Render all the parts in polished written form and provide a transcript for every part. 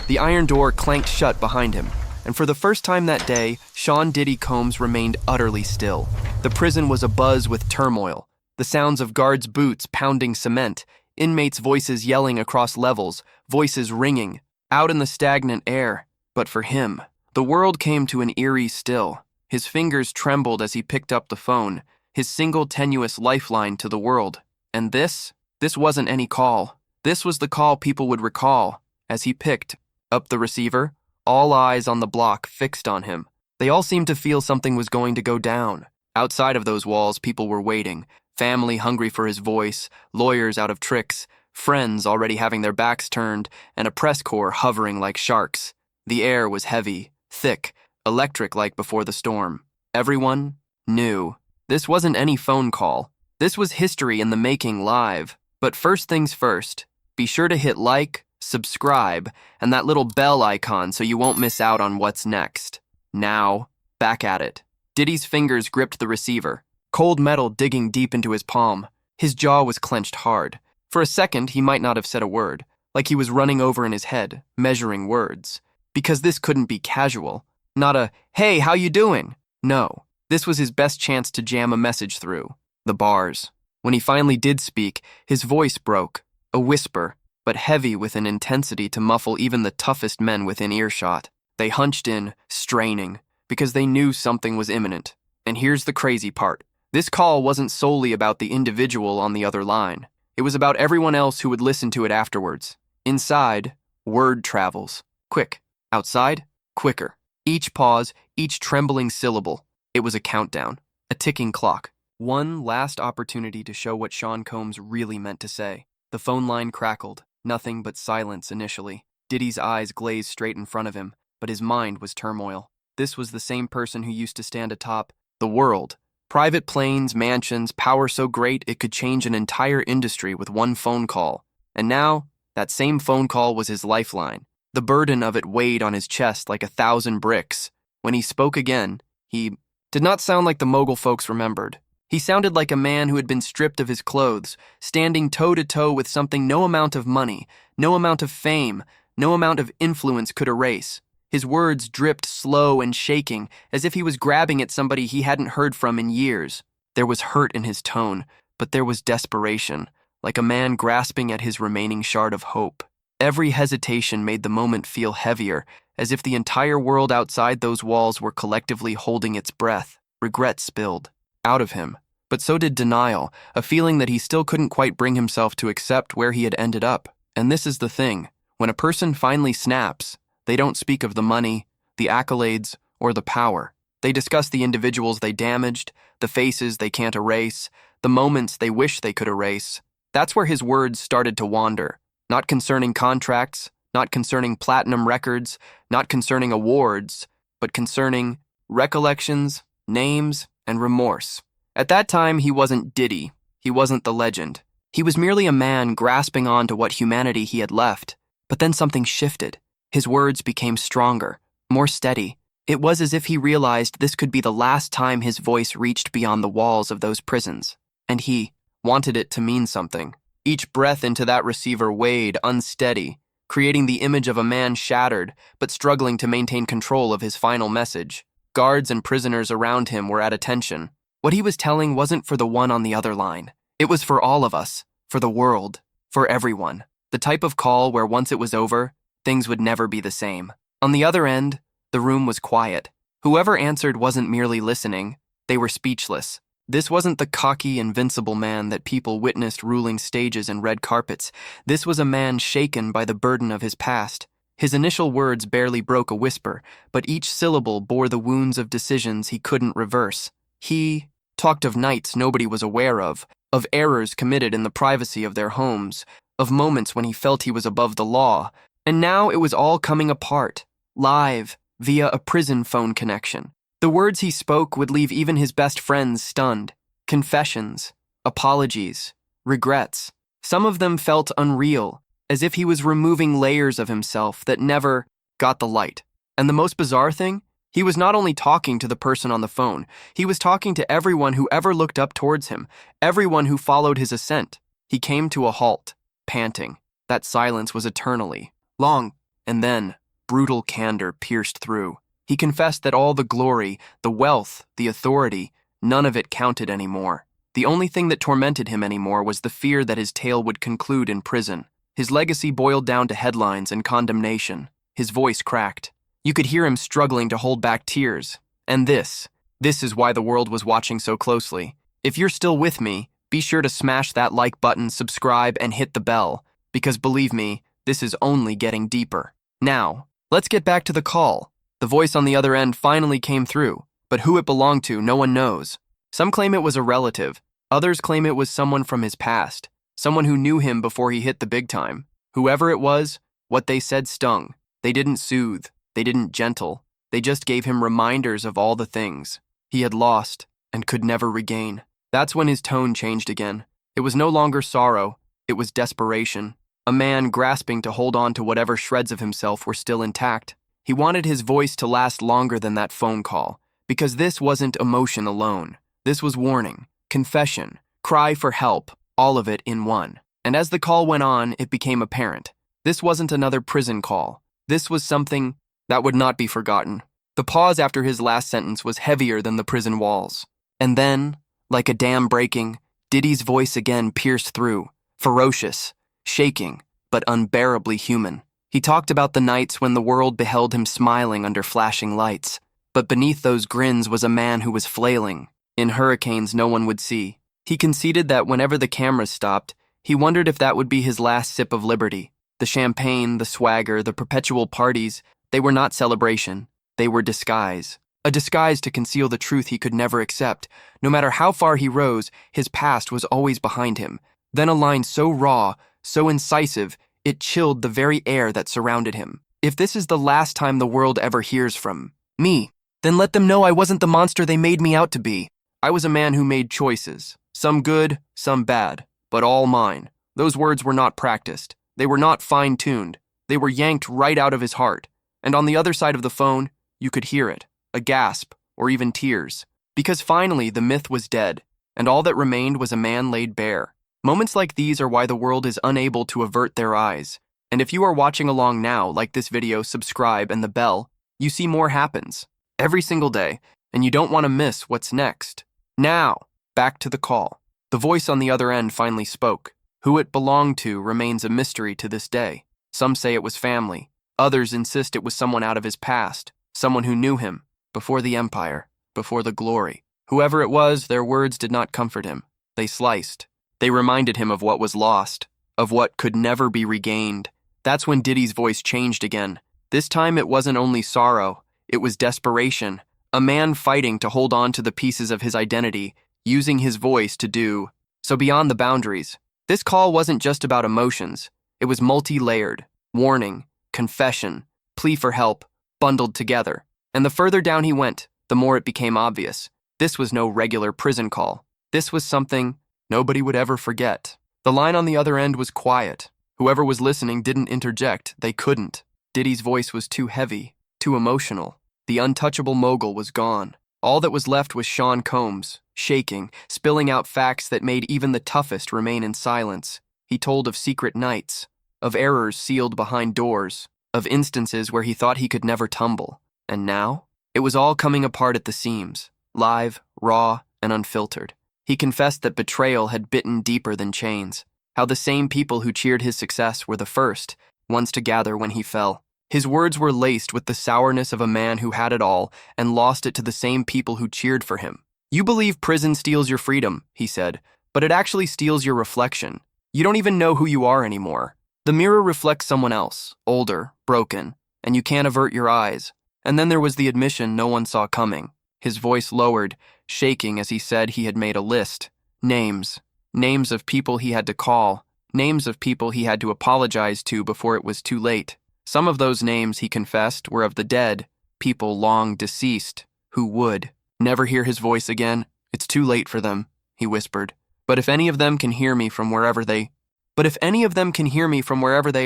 The iron door clanked shut behind him, and for the first time that day, Sean Diddy Combs remained utterly still. The prison was abuzz with turmoil, the sounds of guards' boots pounding cement, inmates' voices yelling across levels, voices ringing, out in the stagnant air. But for him, the world came to an eerie still. His fingers trembled as he picked up the phone, his single tenuous lifeline to the world. And this wasn't any call. This was the call people would recall. As he picked up the receiver, all eyes on the block fixed on him. They all seemed to feel something was going to go down. Outside of those walls, people were waiting, family hungry for his voice, lawyers out of tricks, friends already having their backs turned, and a press corps hovering like sharks. The air was heavy, thick, electric like before the storm. Everyone knew. This wasn't any phone call. This was history in the making live. But first things first, be sure to hit like, subscribe, and that little bell icon so you won't miss out on what's next. Now, back at it. Diddy's fingers gripped the receiver, cold metal digging deep into his palm. His jaw was clenched hard. For a second, he might not have said a word, like he was running over in his head, measuring words. Because this couldn't be casual. Not a, hey, how you doing? No. This was his best chance to jam a message through. The bars. When he finally did speak, his voice broke, a whisper, but heavy with an intensity to muffle even the toughest men within earshot. They hunched in, straining, because they knew something was imminent. And here's the crazy part. This call wasn't solely about the individual on the other line. It was about everyone else who would listen to it afterwards. Inside, word travels. Quick. Outside, quicker. Each pause, each trembling syllable. It was a countdown, a ticking clock. One last opportunity to show what Sean Combs really meant to say. The phone line crackled, nothing but silence initially. Diddy's eyes glazed straight in front of him, but his mind was turmoil. This was the same person who used to stand atop the world. Private planes, mansions, power so great it could change an entire industry with one phone call. And now, that same phone call was his lifeline. The burden of it weighed on his chest like 1,000 bricks. When he spoke again, he did not sound like the mogul folks remembered. He sounded like a man who had been stripped of his clothes, standing toe-to-toe with something no amount of money, no amount of fame, no amount of influence could erase. His words dripped slow and shaking, as if he was grabbing at somebody he hadn't heard from in years. There was hurt in his tone, but there was desperation, like a man grasping at his remaining shard of hope. Every hesitation made the moment feel heavier, as if the entire world outside those walls were collectively holding its breath. Regret spilled out of him, but so did denial, a feeling that he still couldn't quite bring himself to accept where he had ended up. And this is the thing. When a person finally snaps, they don't speak of the money, the accolades, or the power. They discuss the individuals they damaged, the faces they can't erase, the moments they wish they could erase. That's where his words started to wander. Not concerning contracts, not concerning platinum records, not concerning awards, but concerning recollections, names, and remorse. At that time, he wasn't Diddy. He wasn't the legend. He was merely a man grasping on to what humanity he had left. But then something shifted. His words became stronger, more steady. It was as if he realized this could be the last time his voice reached beyond the walls of those prisons. And he wanted it to mean something. Each breath into that receiver weighed, unsteady, creating the image of a man shattered, but struggling to maintain control of his final message. Guards and prisoners around him were at attention. What he was telling wasn't for the one on the other line. It was for all of us, for the world, for everyone. The type of call where once it was over, things would never be the same. On the other end, the room was quiet. Whoever answered wasn't merely listening, they were speechless. This wasn't the cocky, invincible man that people witnessed ruling stages and red carpets. This was a man shaken by the burden of his past. His initial words barely broke a whisper, but each syllable bore the wounds of decisions he couldn't reverse. He talked of nights nobody was aware of errors committed in the privacy of their homes, of moments when he felt he was above the law. And now it was all coming apart, live, via a prison phone connection. The words he spoke would leave even his best friends stunned. Confessions, apologies, regrets. Some of them felt unreal, as if he was removing layers of himself that never got the light. And the most bizarre thing? He was not only talking to the person on the phone, he was talking to everyone who ever looked up towards him, everyone who followed his ascent. He came to a halt, panting. That silence was eternally long, And then, brutal candor pierced through. He confessed that all the glory, the wealth, the authority, none of it counted anymore. The only thing that tormented him anymore was the fear that his tale would conclude in prison. His legacy boiled down to headlines and condemnation. His voice cracked. You could hear him struggling to hold back tears. And this is why the world was watching so closely. If you're still with me, be sure to smash that like button, subscribe, and hit the bell, because believe me, this is only getting deeper. Now, let's get back to the call. The voice on the other end finally came through, but who it belonged to, no one knows. Some claim it was a relative. Others claim it was someone from his past, someone who knew him before he hit the big time. Whoever it was, what they said stung. They didn't soothe. They didn't gentle. They just gave him reminders of all the things he had lost and could never regain. That's when his tone changed again. It was no longer sorrow. It was desperation. A man grasping to hold on to whatever shreds of himself were still intact. He wanted his voice to last longer than that phone call, because this wasn't emotion alone. This was warning, confession, cry for help, all of it in one. And as the call went on, it became apparent. This wasn't another prison call. This was something that would not be forgotten. The pause after his last sentence was heavier than the prison walls. And then, like a dam breaking, Diddy's voice again pierced through, ferocious, shaking, but unbearably human. He talked about the nights when the world beheld him smiling under flashing lights, but beneath those grins was a man who was flailing, in hurricanes no one would see. He conceded that whenever the cameras stopped, he wondered if that would be his last sip of liberty. The champagne, the swagger, the perpetual parties, they were not celebration, they were disguise. A disguise to conceal the truth he could never accept. No matter how far he rose, his past was always behind him. Then a line so raw, so incisive, it chilled the very air that surrounded him. If this is the last time the world ever hears from me, then let them know I wasn't the monster they made me out to be. I was a man who made choices, some good, some bad, but all mine. Those words were not practiced. They were not fine-tuned. They were yanked right out of his heart. And on the other side of the phone, you could hear it, a gasp, or even tears. Because finally the myth was dead, and all that remained was a man laid bare. Moments like these are why the world is unable to avert their eyes. And if you are watching along now, like this video, subscribe, and the bell, you see more happens every single day, and you don't want to miss what's next. Now, back to the call. The voice on the other end finally spoke. Who it belonged to remains a mystery to this day. Some say it was family. Others insist it was someone out of his past, someone who knew him, before the empire, before the glory. Whoever it was, their words did not comfort him. They sliced. They reminded him of what was lost, of what could never be regained. That's when Diddy's voice changed again. This time it wasn't only sorrow, it was desperation. A man fighting to hold on to the pieces of his identity, using his voice to do so beyond the boundaries. This call wasn't just about emotions. It was multi-layered, warning, confession, plea for help, bundled together. And the further down he went, the more it became obvious. This was no regular prison call. This was something nobody would ever forget. The line on the other end was quiet. Whoever was listening didn't interject. They couldn't. Diddy's voice was too heavy, too emotional. The untouchable mogul was gone. All that was left was Sean Combs, shaking, spilling out facts that made even the toughest remain in silence. He told of secret nights, of errors sealed behind doors, of instances where he thought he could never tumble. And now? It was all coming apart at the seams, live, raw, and unfiltered. He confessed that betrayal had bitten deeper than chains, how the same people who cheered his success were the first ones to gather when he fell. His words were laced with the sourness of a man who had it all and lost it to the same people who cheered for him. You believe prison steals your freedom, he said, but it actually steals your reflection. You don't even know who you are anymore. The mirror reflects someone else, older, broken, and you can't avert your eyes. And then there was the admission no one saw coming. His voice lowered, shaking as he said he had made a list. Names. Names of people he had to call. Names of people he had to apologize to before it was too late. Some of those names, he confessed, were of the dead, people long deceased, who would never hear his voice again. It's too late for them, he whispered. But if any of them can hear me from wherever they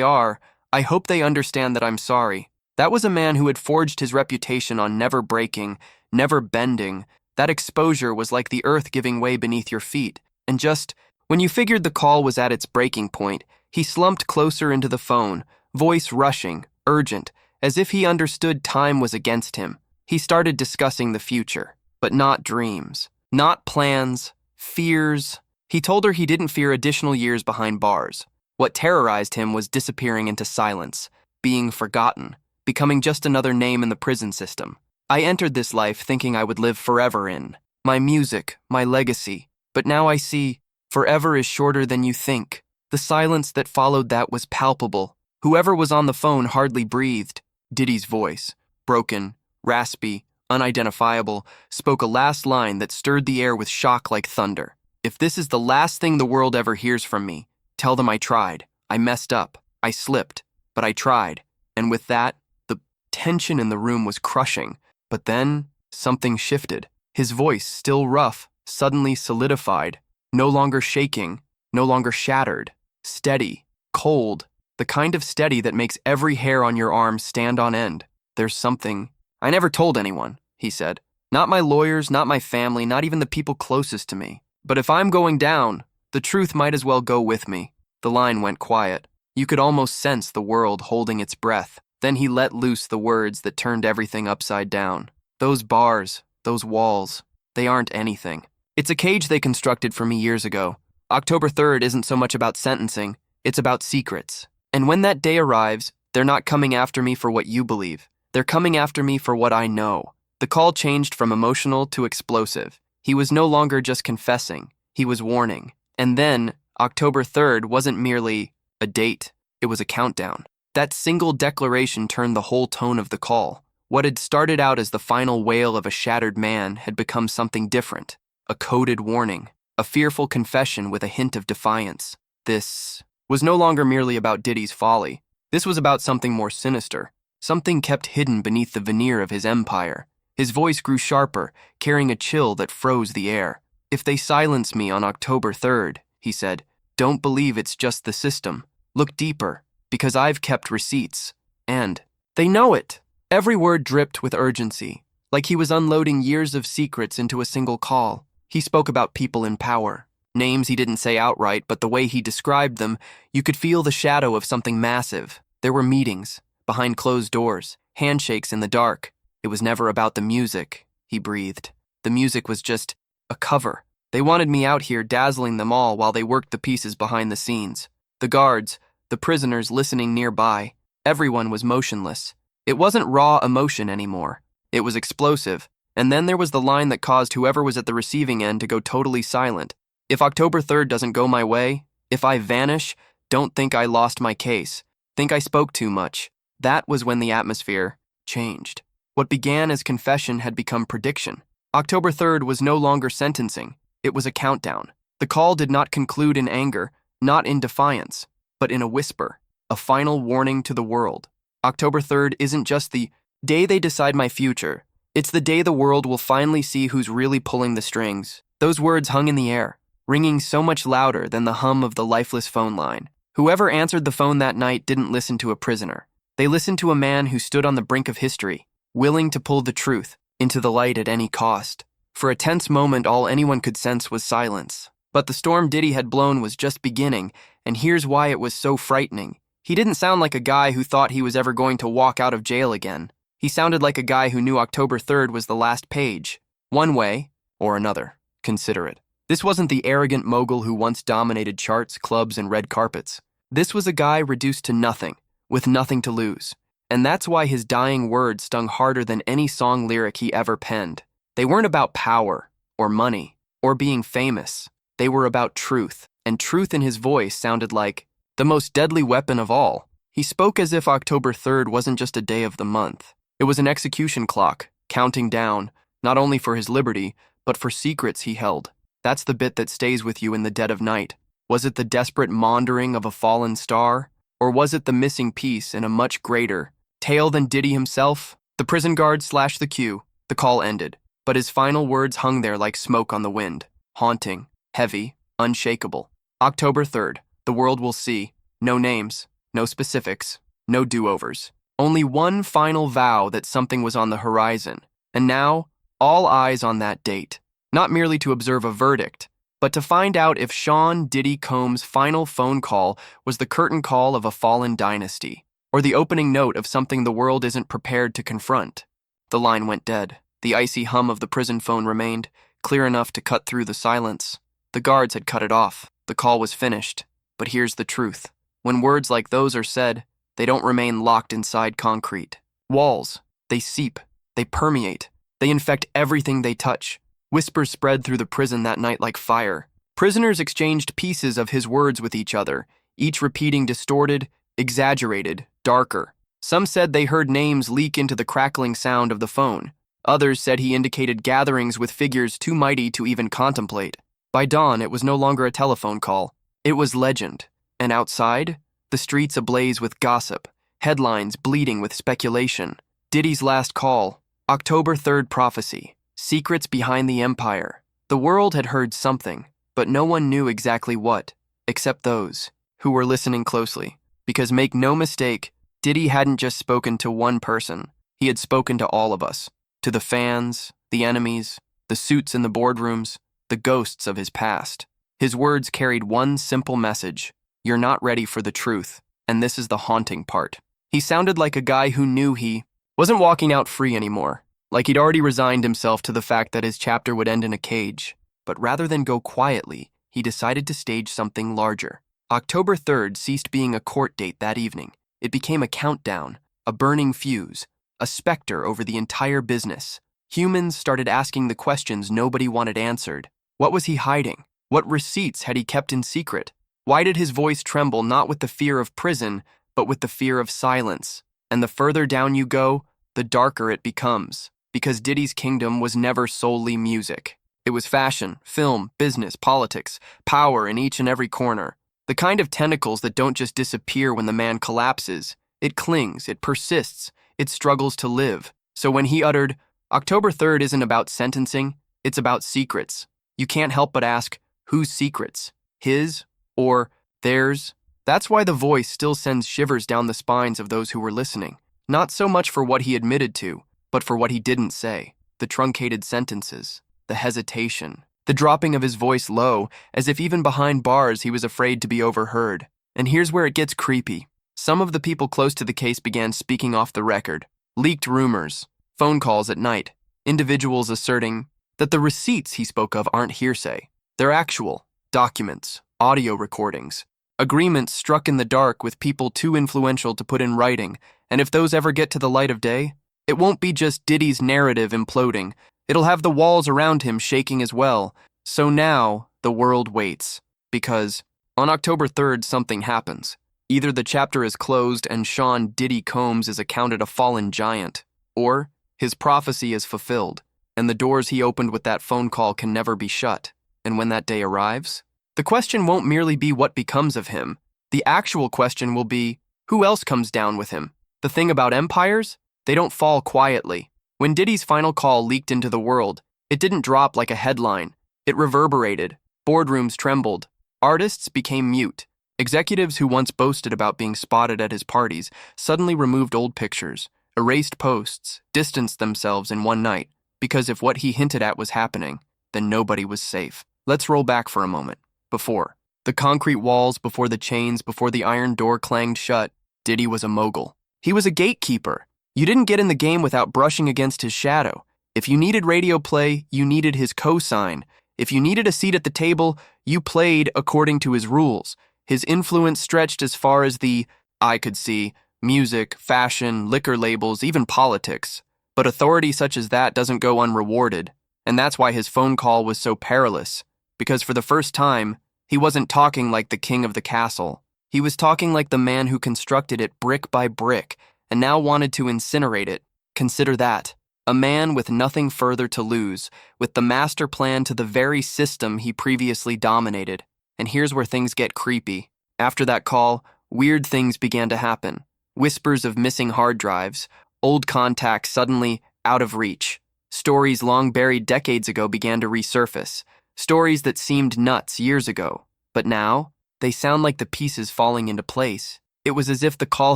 are, I hope they understand that I'm sorry. That was a man who had forged his reputation on never breaking, never bending. That exposure was like the earth giving way beneath your feet. And just when you figured the call was at its breaking point, he slumped closer into the phone, voice rushing, urgent, as if he understood time was against him. He started discussing the future, but not dreams, not plans, fears. He told her he didn't fear additional years behind bars. What terrorized him was disappearing into silence, being forgotten, becoming just another name in the prison system. I entered this life thinking I would live forever in my music, my legacy, but now I see forever is shorter than you think. The silence that followed that was palpable. Whoever was on the phone hardly breathed. Diddy's voice, broken, raspy, unidentifiable, spoke a last line that stirred the air with shock like thunder. If this is the last thing the world ever hears from me, tell them I tried. I messed up. I slipped. But I tried. And with that, the tension in the room was crushing. But then, something shifted. His voice, still rough, suddenly solidified, no longer shaking, no longer shattered, steady, cold, the kind of steady that makes every hair on your arm stand on end. There's something. I never told anyone, he said. Not my lawyers, not my family, not even the people closest to me. But if I'm going down, the truth might as well go with me. The line went quiet. You could almost sense the world holding its breath. Then he let loose the words that turned everything upside down. Those bars, those walls, they aren't anything. It's a cage they constructed for me years ago. October 3rd isn't so much about sentencing, it's about secrets. And when that day arrives, they're not coming after me for what you believe. They're coming after me for what I know. The call changed from emotional to explosive. He was no longer just confessing, he was warning. And then, October 3rd wasn't merely a date, it was a countdown. That single declaration turned the whole tone of the call. What had started out as the final wail of a shattered man had become something different. A coded warning, a fearful confession with a hint of defiance. This was no longer merely about Diddy's folly. This was about something more sinister, something kept hidden beneath the veneer of his empire. His voice grew sharper, carrying a chill that froze the air. If they silence me on October 3rd, he said, don't believe it's just the system. Look deeper, because I've kept receipts. And they know it. Every word dripped with urgency, like he was unloading years of secrets into a single call. He spoke about people in power. Names he didn't say outright, but the way he described them, you could feel the shadow of something massive. There were meetings, behind closed doors, handshakes in the dark. It was never about the music, he breathed. The music was just a cover. They wanted me out here dazzling them all while they worked the pieces behind the scenes. The guards, the prisoners listening nearby, everyone was motionless. It wasn't raw emotion anymore. It was explosive. And then there was the line that caused whoever was at the receiving end to go totally silent. If October 3rd doesn't go my way, if I vanish, don't think I lost my case. Think I spoke too much. That was when the atmosphere changed. What began as confession had become prediction. October 3rd was no longer sentencing. It was a countdown. The call did not conclude in anger, not in defiance, but in a whisper, a final warning to the world. October 3rd isn't just the day they decide my future. It's the day the world will finally see who's really pulling the strings. Those words hung in the air, ringing so much louder than the hum of the lifeless phone line. Whoever answered the phone that night didn't listen to a prisoner. They listened to a man who stood on the brink of history, willing to pull the truth into the light at any cost. For a tense moment, all anyone could sense was silence. But the storm Diddy had blown was just beginning, and here's why it was so frightening. He didn't sound like a guy who thought he was ever going to walk out of jail again. He sounded like a guy who knew October 3rd was the last page. One way or another. Consider it. This wasn't the arrogant mogul who once dominated charts, clubs, and red carpets. This was a guy reduced to nothing, with nothing to lose. And that's why his dying words stung harder than any song lyric he ever penned. They weren't about power, or money, or being famous. They were about truth, and truth in his voice sounded like the most deadly weapon of all. He spoke as if October 3rd wasn't just a day of the month. It was an execution clock, counting down, not only for his liberty, but for secrets he held. That's the bit that stays with you in the dead of night. Was it the desperate maundering of a fallen star? Or was it the missing piece in a much greater tale than Diddy himself? The prison guard slashed the cue. The call ended. But his final words hung there like smoke on the wind. Haunting, heavy, unshakable. October 3rd. The world will see. No names, no specifics, no do-overs. Only one final vow that something was on the horizon. And now, all eyes on that date. Not merely to observe a verdict, but to find out if Sean Diddy Combs' final phone call was the curtain call of a fallen dynasty. or the opening note of something the world isn't prepared to confront. The line went dead. The icy hum of the prison phone remained, clear enough to cut through the silence. The guards had cut it off. The call was finished. But here's the truth. When words like those are said, they don't remain locked inside concrete. Walls, they seep, they permeate, they infect everything they touch. Whispers spread through the prison that night like fire. Prisoners exchanged pieces of his words with each other, each repeating distorted, exaggerated, darker. Some said they heard names leak into the crackling sound of the phone. Others said he indicated gatherings with figures too mighty to even contemplate. By dawn, it was no longer a telephone call. It was legend. And outside, the streets ablaze with gossip, headlines bleeding with speculation. Diddy's last call, October 3rd prophecy, secrets behind the empire. The world had heard something, but no one knew exactly what, except those who were listening closely. Because make no mistake, Diddy hadn't just spoken to one person. He had spoken to all of us, to the fans, the enemies, the suits in the boardrooms, the ghosts of his past. His words carried one simple message: you're not ready for the truth, and this is the haunting part. He sounded like a guy who knew he wasn't walking out free anymore, like he'd already resigned himself to the fact that his chapter would end in a cage. But rather than go quietly, he decided to stage something larger. October 3rd ceased being a court date that evening. It became a countdown, a burning fuse, a specter over the entire business. Humans started asking the questions nobody wanted answered. What was he hiding? What receipts had he kept in secret? Why did his voice tremble not with the fear of prison, but with the fear of silence? And the further down you go, the darker it becomes. Because Diddy's kingdom was never solely music. It was fashion, film, business, politics, power in each and every corner. The kind of tentacles that don't just disappear when the man collapses. It clings, it persists, it struggles to live. So when he uttered, October 3rd isn't about sentencing, it's about secrets. You can't help but ask, whose secrets? His or theirs? That's why the voice still sends shivers down the spines of those who were listening. Not so much for what he admitted to, but for what he didn't say. The truncated sentences, the hesitation, the dropping of his voice low, as if even behind bars he was afraid to be overheard. And here's where it gets creepy. Some of the people close to the case began speaking off the record. Leaked rumors, phone calls at night, individuals asserting that the receipts he spoke of aren't hearsay. They're actual documents, audio recordings, agreements struck in the dark with people too influential to put in writing. And if those ever get to the light of day, it won't be just Diddy's narrative imploding. It'll have the walls around him shaking as well. So now, the world waits. Because on October 3rd, something happens. Either the chapter is closed and Sean Diddy Combs is accounted a fallen giant, or his prophecy is fulfilled, and the doors he opened with that phone call can never be shut. And when that day arrives, the question won't merely be what becomes of him. The actual question will be, who else comes down with him? The thing about empires? They don't fall quietly. When Diddy's final call leaked into the world, it didn't drop like a headline. It reverberated. Boardrooms trembled. Artists became mute. Executives who once boasted about being spotted at his parties suddenly removed old pictures, erased posts, distanced themselves in one night, because if what he hinted at was happening, then nobody was safe. Let's roll back for a moment. Before the concrete walls, before the chains, before the iron door clanged shut, Diddy was a mogul. He was a gatekeeper. You didn't get in the game without brushing against his shadow. If you needed radio play, you needed his cosign. If you needed a seat at the table, you played according to his rules. His influence stretched as far as the eye could see: music, fashion, liquor labels, even politics. But authority such as that doesn't go unrewarded. And that's why his phone call was so perilous. Because for the first time, he wasn't talking like the king of the castle. He was talking like the man who constructed it brick by brick and now wanted to incinerate it. Consider that. A man with nothing further to lose, with the master plan to the very system he previously dominated. And here's where things get creepy. After that call, weird things began to happen. Whispers of missing hard drives, old contacts suddenly out of reach. Stories long buried decades ago began to resurface. Stories that seemed nuts years ago. But now, they sound like the pieces falling into place. It was as if the call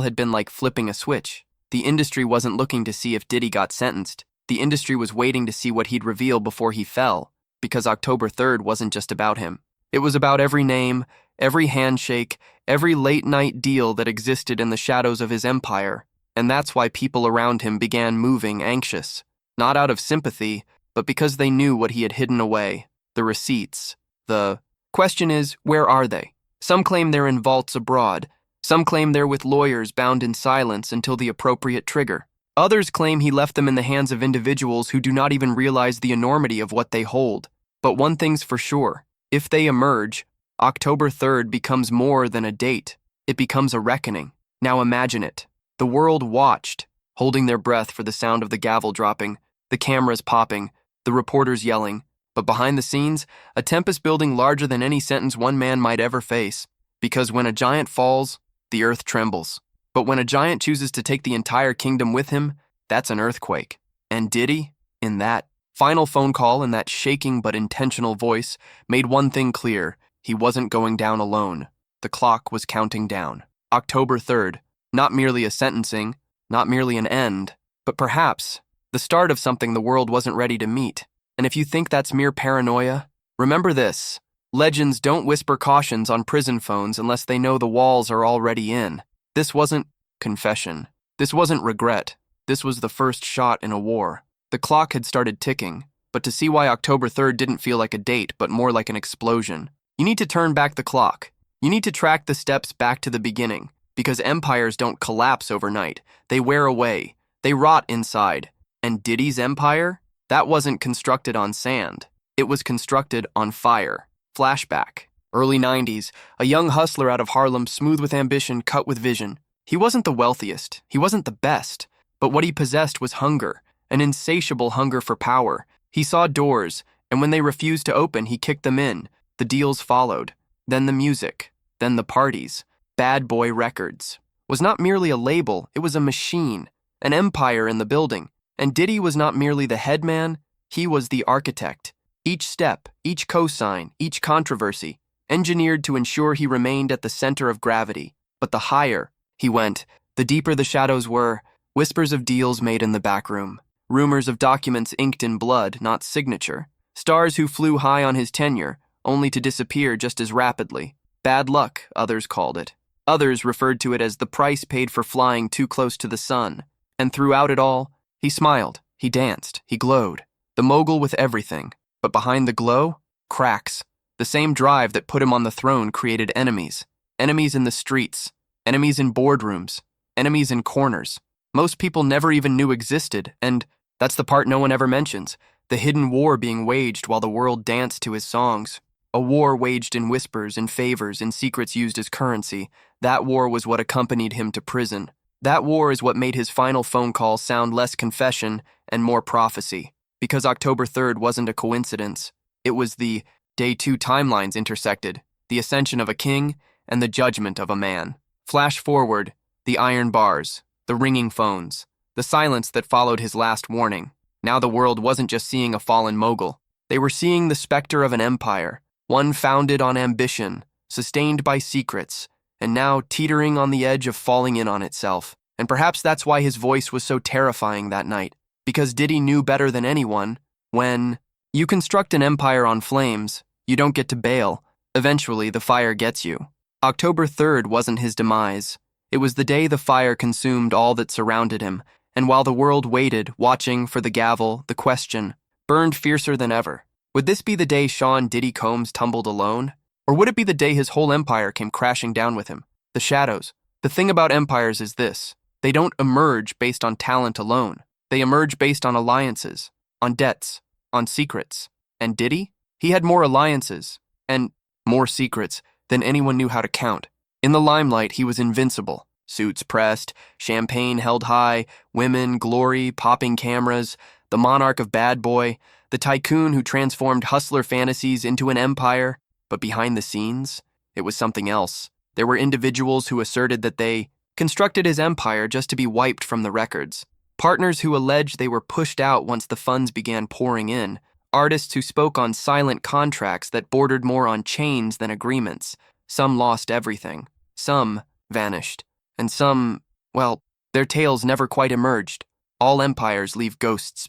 had been like flipping a switch. The industry wasn't looking to see if Diddy got sentenced. The industry was waiting to see what he'd reveal before he fell. Because October 3rd wasn't just about him. It was about every name, every handshake, every late-night deal that existed in the shadows of his empire, and that's why people around him began moving anxious, not out of sympathy, but because they knew what he had hidden away, the receipts. The question is, where are they? Some claim they're in vaults abroad. Some claim they're with lawyers bound in silence until the appropriate trigger. Others claim he left them in the hands of individuals who do not even realize the enormity of what they hold. But one thing's for sure, if they emerge, October 3rd becomes more than a date. It becomes a reckoning. Now imagine it. The world watched, holding their breath for the sound of the gavel dropping, the cameras popping, the reporters yelling. But behind the scenes, a tempest building larger than any sentence one man might ever face. Because when a giant falls, the earth trembles. But when a giant chooses to take the entire kingdom with him, that's an earthquake. And Diddy, in that final phone call in that shaking but intentional voice, made one thing clear. He wasn't going down alone. The clock was counting down. October 3rd, not merely a sentencing, not merely an end, but perhaps the start of something the world wasn't ready to meet. And if you think that's mere paranoia, remember this. Legends don't whisper cautions on prison phones unless they know the walls are already in. This wasn't confession. This wasn't regret. This was the first shot in a war. The clock had started ticking, but to see why October 3rd didn't feel like a date, but more like an explosion, you need to turn back the clock. You need to track the steps back to the beginning, because empires don't collapse overnight. They wear away. They rot inside. And Diddy's empire? That wasn't constructed on sand. It was constructed on fire. Flashback. Early 90s, a young hustler out of Harlem, smooth with ambition, cut with vision. He wasn't the wealthiest. He wasn't the best. But what he possessed was hunger, an insatiable hunger for power. He saw doors, and when they refused to open, he kicked them in. The deals followed. Then the music. Then the parties. Bad Boy Records was not merely a label, it was a machine, an empire in the building. And Diddy was not merely the head man, he was the architect. Each step, each cosign, each controversy, engineered to ensure he remained at the center of gravity. But the higher he went, the deeper the shadows were. Whispers of deals made in the back room. Rumors of documents inked in blood, not signature. Stars who flew high on his tenure, only to disappear just as rapidly. Bad luck, others called it. Others referred to it as the price paid for flying too close to the sun. And throughout it all, he smiled, he danced, he glowed. The mogul with everything. But behind the glow, cracks. The same drive that put him on the throne created enemies. Enemies in the streets. Enemies in boardrooms. Enemies in corners. Most people never even knew existed, and that's the part no one ever mentions. The hidden war being waged while the world danced to his songs. A war waged in whispers, in favors, in secrets used as currency. That war was what accompanied him to prison. That war is what made his final phone call sound less confession and more prophecy. Because October 3rd wasn't a coincidence. It was the day 2 timelines intersected, the ascension of a king and the judgment of a man. Flash forward, the iron bars, the ringing phones, the silence that followed his last warning. Now the world wasn't just seeing a fallen mogul. They were seeing the specter of an empire, one founded on ambition, sustained by secrets, and now teetering on the edge of falling in on itself. And perhaps that's why his voice was so terrifying that night. Because Diddy knew better than anyone, when you construct an empire on flames, you don't get to bail. Eventually, the fire gets you. October 3rd wasn't his demise. It was the day the fire consumed all that surrounded him, and while the world waited, watching for the gavel, the question burned fiercer than ever. Would this be the day Sean Diddy Combs tumbled alone? Or would it be the day his whole empire came crashing down with him? The shadows. The thing about empires is this. They don't emerge based on talent alone. They emerge based on alliances, on debts, on secrets. And Diddy? He had more alliances, and more secrets, than anyone knew how to count. In the limelight, he was invincible. Suits pressed, champagne held high, women, glory, popping cameras, the monarch of Bad Boy, the tycoon who transformed hustler fantasies into an empire. But behind the scenes, it was something else. There were individuals who asserted that they constructed his empire just to be wiped from the records. Partners who alleged they were pushed out once the funds began pouring in. Artists who spoke on silent contracts that bordered more on chains than agreements. Some lost everything. Some vanished. And some, well, their tales never quite emerged. All empires leave ghosts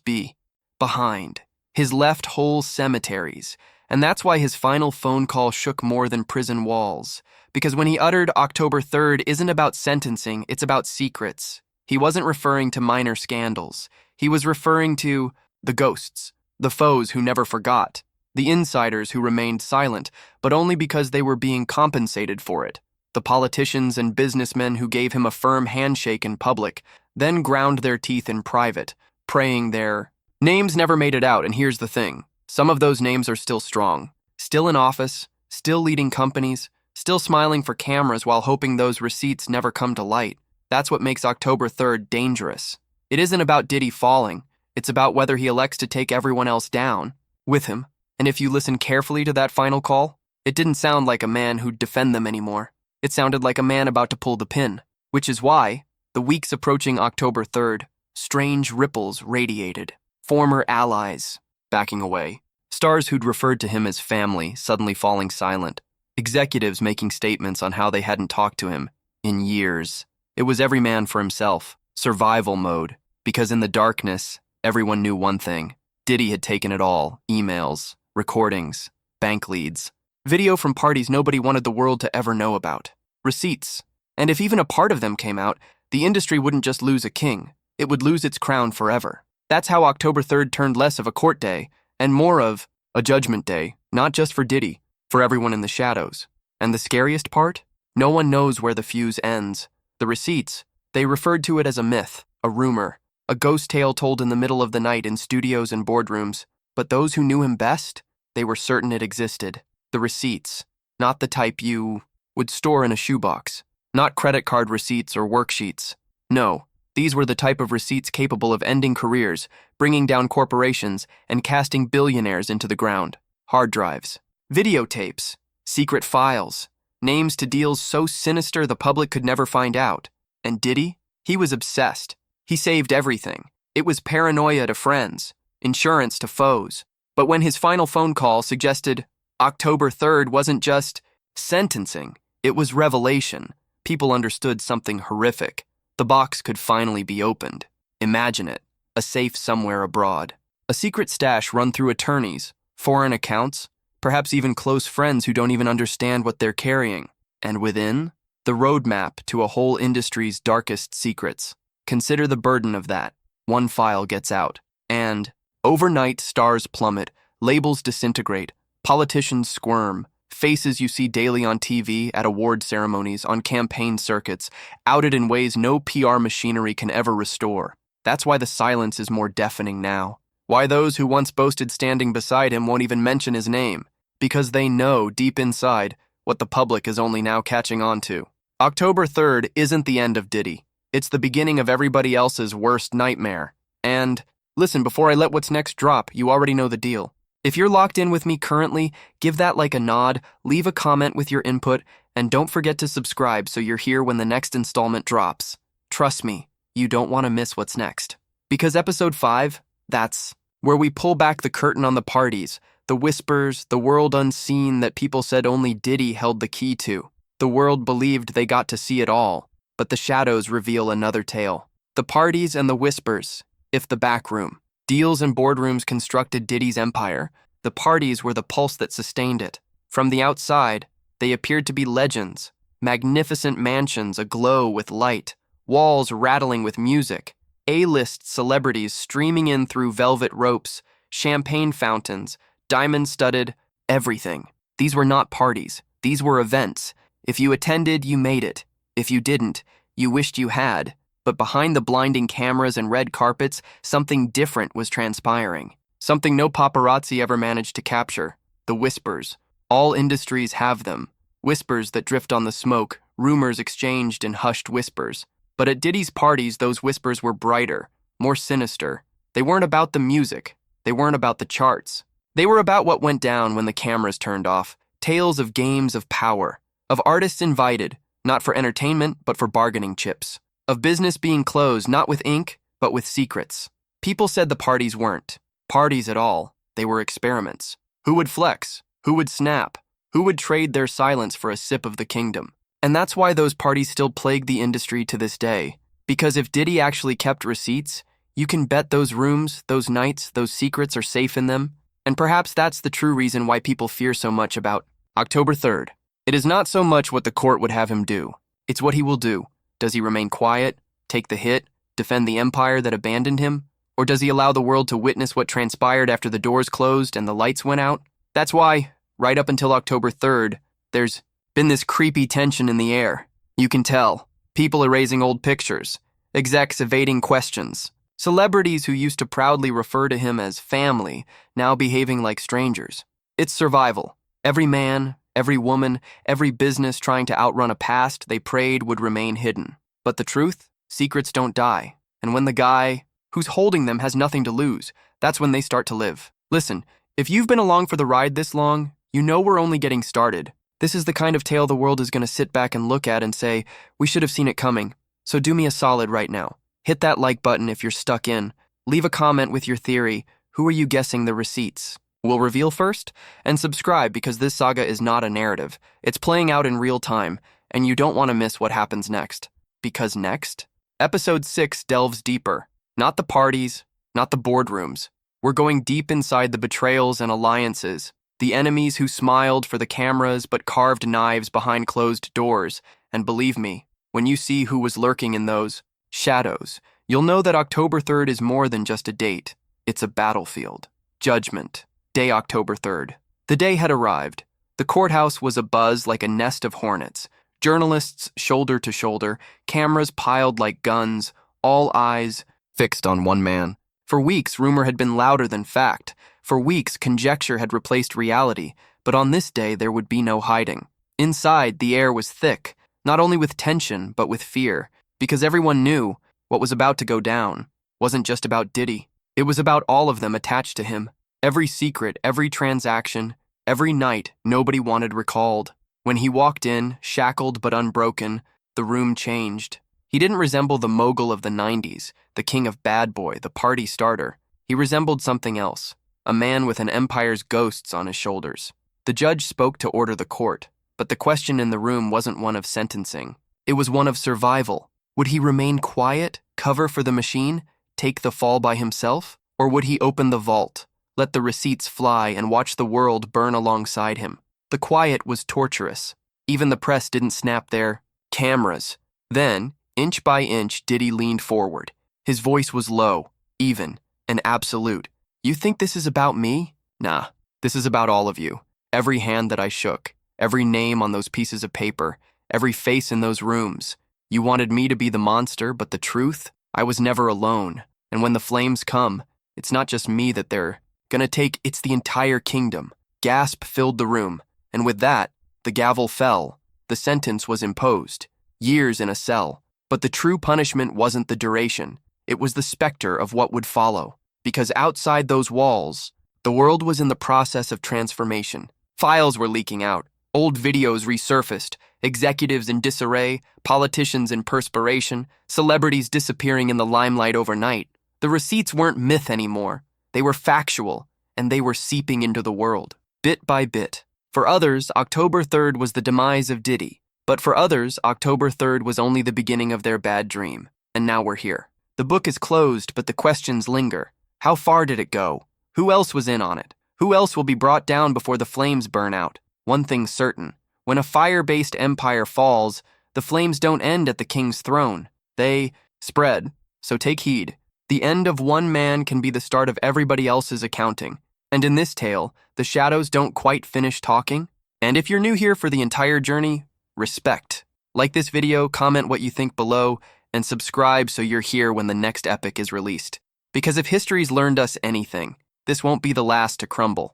behind. His left whole cemeteries, And that's why his final phone call shook more than prison walls. Because when he uttered October 3rd isn't about sentencing, it's about secrets. He wasn't referring to minor scandals. He was referring to the ghosts, the foes who never forgot, the insiders who remained silent, but only because they were being compensated for it, the politicians and businessmen who gave him a firm handshake in public, then ground their teeth in private, praying their names never made it out. And here's the thing. Some of those names are still strong, still in office, still leading companies, still smiling for cameras while hoping those receipts never come to light. That's what makes October 3rd dangerous. It isn't about Diddy falling. It's about whether he elects to take everyone else down with him. And if you listen carefully to that final call, it didn't sound like a man who'd defend them anymore. It sounded like a man about to pull the pin, which is why, the weeks approaching October 3rd, strange ripples radiated. Former allies backing away. Stars who'd referred to him as family suddenly falling silent. Executives making statements on how they hadn't talked to him in years. It was every man for himself, survival mode, because in the darkness, everyone knew one thing. Diddy had taken it all: emails, recordings, bank leads, video from parties nobody wanted the world to ever know about, receipts. And if even a part of them came out, the industry wouldn't just lose a king, it would lose its crown forever. That's how October 3rd turned less of a court day and more of a judgment day, not just for Diddy, for everyone in the shadows. And the scariest part? No one knows where the fuse ends. The receipts, they referred to it as a myth, a rumor, a ghost tale told in the middle of the night in studios and boardrooms. But those who knew him best, they were certain it existed. The receipts, not the type you would store in a shoebox, not credit card receipts or worksheets. No, these were the type of receipts capable of ending careers, bringing down corporations, and casting billionaires into the ground. Hard drives, videotapes, secret files, names to deals so sinister the public could never find out. And Diddy? He was obsessed. He saved everything. It was paranoia to friends, insurance to foes. But when his final phone call suggested October 3rd wasn't just sentencing, it was revelation, people understood something horrific. The box could finally be opened. Imagine it, a safe somewhere abroad. A secret stash run through attorneys, foreign accounts, perhaps even close friends who don't even understand what they're carrying. And within, the roadmap to a whole industry's darkest secrets. Consider the burden of that. One file gets out, and overnight stars plummet, labels disintegrate, politicians squirm, faces you see daily on TV, at award ceremonies, on campaign circuits, outed in ways no PR machinery can ever restore. That's why the silence is more deafening now. Why those who once boasted standing beside him won't even mention his name. Because they know, deep inside, what the public is only now catching on to. October 3rd isn't the end of Diddy. It's the beginning of everybody else's worst nightmare. And, listen, before I let what's next drop, you already know the deal. If you're locked in with me currently, give that like a nod, leave a comment with your input, and don't forget to subscribe so you're here when the next installment drops. Trust me, you don't want to miss what's next. Because episode 5, that's where we pull back the curtain on the parties, the whispers, the world unseen that people said only Diddy held the key to. The world believed they got to see it all, but the shadows reveal another tale. The parties and the whispers, if the back room. Deals and boardrooms constructed Diddy's empire. The parties were the pulse that sustained it. From the outside, they appeared to be legends. Magnificent mansions aglow with light, walls rattling with music, A-list celebrities streaming in through velvet ropes, champagne fountains, diamond-studded everything. These were not parties. These were events. If you attended, you made it. If you didn't, you wished you had. But behind the blinding cameras and red carpets, something different was transpiring. Something no paparazzi ever managed to capture. The whispers. All industries have them. Whispers that drift on the smoke, rumors exchanged in hushed whispers. But at Diddy's parties, those whispers were brighter, more sinister. They weren't about the music. They weren't about the charts. They were about what went down when the cameras turned off. Tales of games of power. Of artists invited, not for entertainment, but for bargaining chips. Of business being closed, not with ink, but with secrets. People said the parties weren't parties at all. They were experiments. Who would flex? Who would snap? Who would trade their silence for a sip of the kingdom? And that's why those parties still plague the industry to this day. Because if Diddy actually kept receipts, you can bet those rooms, those nights, those secrets are safe in them. And perhaps that's the true reason why people fear so much about October 3rd. It is not so much what the court would have him do. It's what he will do. Does he remain quiet, take the hit, defend the empire that abandoned him? Or does he allow the world to witness what transpired after the doors closed and the lights went out? That's why, right up until October 3rd, there's been this creepy tension in the air. You can tell. People erasing old pictures. Execs evading questions. Celebrities who used to proudly refer to him as family, now behaving like strangers. It's survival. Every man, every woman, every business trying to outrun a past they prayed would remain hidden. But the truth? Secrets don't die. And when the guy who's holding them has nothing to lose, that's when they start to live. Listen, if you've been along for the ride this long, you know we're only getting started. This is the kind of tale the world is going to sit back and look at and say, we should have seen it coming. So do me a solid right now. Hit that like button if you're stuck in. Leave a comment with your theory. Who are you guessing the receipts will reveal first? And subscribe because this saga is not a narrative. It's playing out in real time, and you don't want to miss what happens next. Because next, Episode 6 delves deeper. Not the parties, not the boardrooms. We're going deep inside the betrayals and alliances, the enemies who smiled for the cameras but carved knives behind closed doors. And believe me, when you see who was lurking in those shadows, you'll know that October 3rd is more than just a date. It's a battlefield. Judgment. Day October 3rd. The day had arrived. The courthouse was abuzz like a nest of hornets. Journalists shoulder to shoulder, cameras piled like guns, all eyes fixed on one man. For weeks, rumor had been louder than fact. For weeks, conjecture had replaced reality. But on this day, there would be no hiding. Inside, the air was thick, not only with tension, but with fear. Because everyone knew what was about to go down wasn't just about Diddy. It was about all of them attached to him. Every secret, every transaction, every night nobody wanted recalled. When he walked in, shackled but unbroken, the room changed. He didn't resemble the mogul of the 90s, the king of bad boy, the party starter. He resembled something else, a man with an empire's ghosts on his shoulders. The judge spoke to order the court, but the question in the room wasn't one of sentencing. It was one of survival. Would he remain quiet, cover for the machine, take the fall by himself? Or would he open the vault, let the receipts fly, and watch the world burn alongside him? The quiet was torturous. Even the press didn't snap their cameras. Then, inch by inch, Diddy leaned forward. His voice was low, even, and absolute. You think this is about me? Nah, this is about all of you. Every hand that I shook, every name on those pieces of paper, every face in those rooms. You wanted me to be the monster, but the truth? I was never alone. And when the flames come, it's not just me that they're gonna take, it's the entire kingdom. Gasp filled the room, and with that, the gavel fell. The sentence was imposed. Years in a cell. But the true punishment wasn't the duration. It was the specter of what would follow. Because outside those walls, the world was in the process of transformation. Files were leaking out. Old videos resurfaced. Executives in disarray, politicians in perspiration, celebrities disappearing in the limelight overnight. The receipts weren't myth anymore. They were factual, and they were seeping into the world, bit by bit. For others, October 3rd was the demise of Diddy. But for others, October 3rd was only the beginning of their bad dream. And now we're here. The book is closed, but the questions linger. How far did it go? Who else was in on it? Who else will be brought down before the flames burn out? One thing's certain. When a fire-based empire falls, the flames don't end at the king's throne. They spread. So take heed. The end of one man can be the start of everybody else's accounting. And in this tale, the shadows don't quite finish talking. And if you're new here for the entire journey, respect. Like this video, comment what you think below, and subscribe so you're here when the next epic is released. Because if history's learned us anything, this won't be the last to crumble.